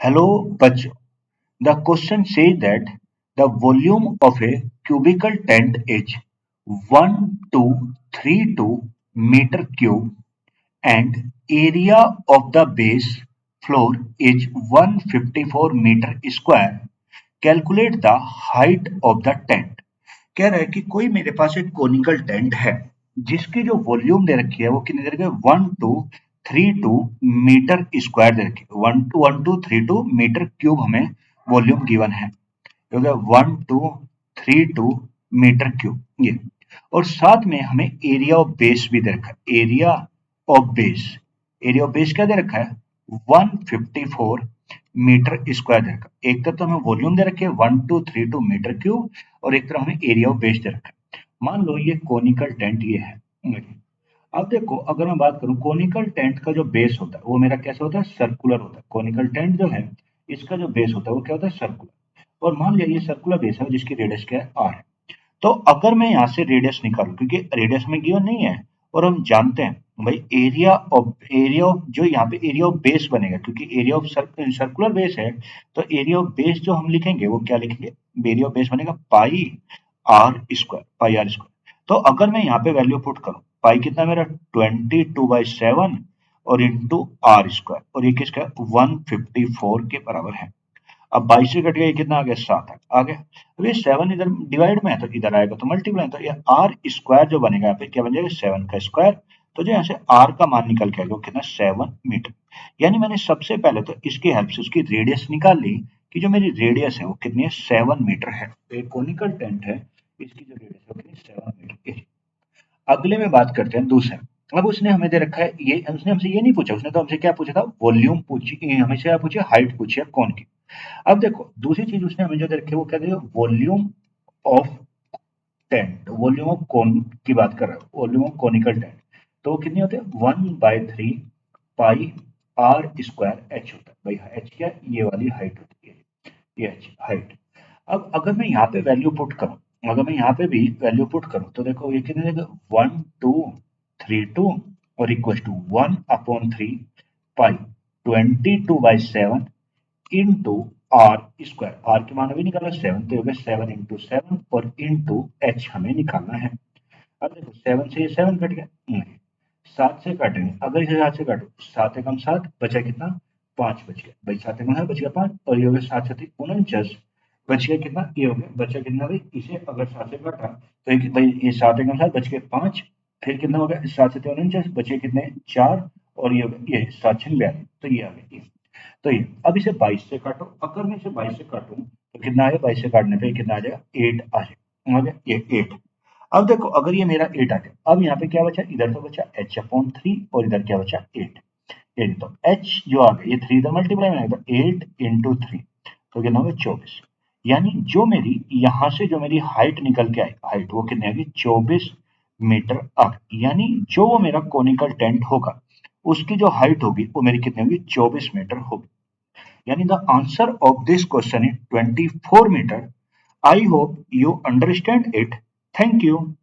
Hello, Bachcho. The question says that the volume of a cubical tent is 1232 meter cube and area of the base floor is 154 meter square. Calculate the height of the tent. कह रहा है कि कोई मेरे पास एक conical tent है जिसकी जो वॉल्यूम दे रखी है वो कितनी दे रखी है 1232 मीटर स्क्वायर दे रखी है 1232 मीटर क्यूब हमें वॉल्यूम गिवन है हो गया 1232 मीटर क्यूब ये और साथ में हमें एरिया ऑफ बेस भी दे रखा है एरिया ऑफ बेस क्या दे रखा है 154 मीटर स्क्वायर दे रखा है एक तरफ तो हमें वॉल्यूम दे रखे है 1232 मीटर क्यूब और एक तरफ हमें एरिया ऑफ बेस दे रखा है मान लो ये कोनिकल टेंट ये है अब देखो अगर मैं बात करूं कोनिकल टेंट का जो बेस होता है वो मेरा कैसा होता है सर्कुलर होता है कोनिकल टेंट जो है इसका जो बेस होता है वो क्या होता है सर्कुलर और मान लिया ये सर्कुलर बेस है जिसकी रेडियस क्या है आर है तो अगर मैं यहाँ से रेडियस निकालूं क्योंकि रेडियस में गिवन नहीं है और हम जानते हैं भाई एरिया ऑफ जो यहाँ पे एरिया ऑफ बेस बनेगा क्योंकि एरिया ऑफ सर्कुलर बेस है तो एरिया ऑफ बेस जो हम लिखेंगे वो क्या लिखेंगे एरिया ऑफ बेस बनेगा पाई आर स्क्वायर तो अगर मैं यहाँ पे वैल्यू पुट करूं पाई कितना मेरा 22/7 और इंटू आर स्क्वायर और ये किसका 154 के बराबर है अब 22 से कट गया ये कितना आ गया 7 आ गया अब ये 7 इधर डिवाइड में है तो इधर आएगा तो मल्टीप्लाई तो ये आर स्क्वायर जो बनेगा यहाँ पे क्या बन जाएगा 7 का स्क्वायर तो जो यहाँ से आर का मान निकल के आएगा वो कितना 7 मीटर यानी मैंने सबसे पहले तो इसकी हेल्प से उसकी रेडियस निकाल ली कि जो मेरी रेडियस है वो कितनी है 7 मीटर है तो एक कोनिकल टेंट है इसकी जो रेडियस है वो कितनी 7 मीटर अगले में बात करते हैं दूसरे अब उसने हमें दे रखा है ये उसने हमसे ये नहीं पूछा उसने तो हमसे क्या पूछा था वॉल्यूम पूछी हमें क्या पूछे हाइट पूछी है कौन की अब देखो दूसरी चीज उसने हमें जो दे रखी है वो क्या the volume of tent volume of cone की बात कर रहा है वॉल्यूम ऑफ कोनिकल टेंट तो वो कितनी होते हैं 1/3 पाई आर स्क्वायर एच होता है भाई एच क्या ये वाली हाइट होती है ये एच हाइट अब अगर मैं यहाँ पे वैल्यू पुट करूं अगर मैं यहाँ पे भी वैल्यू पुट करूं तो देखो ये कितने देगा 1232 और equal to 1/3 pi 22/7 into R square R के मान अभी निकाला 7 तो हो गया 7 इंटू 7 और इंटू एच हमें निकालना है अब देखो 7 से ये 7 कट गया नहीं 7 से काटेंगे अगर इसे 7 से काटो 7 एकम 7 बचा कितना 5 बच गया भाई 7 एकम 7 बच गया 5 और ये हो गया 7 7 49 बच गया कितना ये हो गया बचा कितना भाई इसे अगर 7 से काटा तो भाई ये 7 एकम 7 बच गए 5 फिर कितना हो गया 7 7 49 बचे कितने 4 और ये 7 6 42 तो ये आ गया तो ये अब इसे 22 से काटो अगर मैं इसे 22 से काटूं तो कितना आएगा 22 से काटने पे कितना आ जाएगा 8 आ गया ये 8 अब देखो अगर ये मेरा 8 आ गया अब यहाँ पे क्या बचा इधर तो बचा h/3 और इधर क्या बचा 8 ये तो h जो आ गया ये 3 इधर मल्टीप्लाई में आएगा 8 इंटू 3 तो कितना होगा 24 यानी जो मेरी यहाँ से जो मेरी हाइट निकल के आई हाइट वो कितनी आएगी 24 मीटर आ गई यानी जो वो मेरा कोनिकल टेंट होगा उसकी जो हाइट होगी वो मेरी कितनी होगी 24 मीटर होगी Yani the answer of this question is 24 meter. I hope you understand it. Thank you.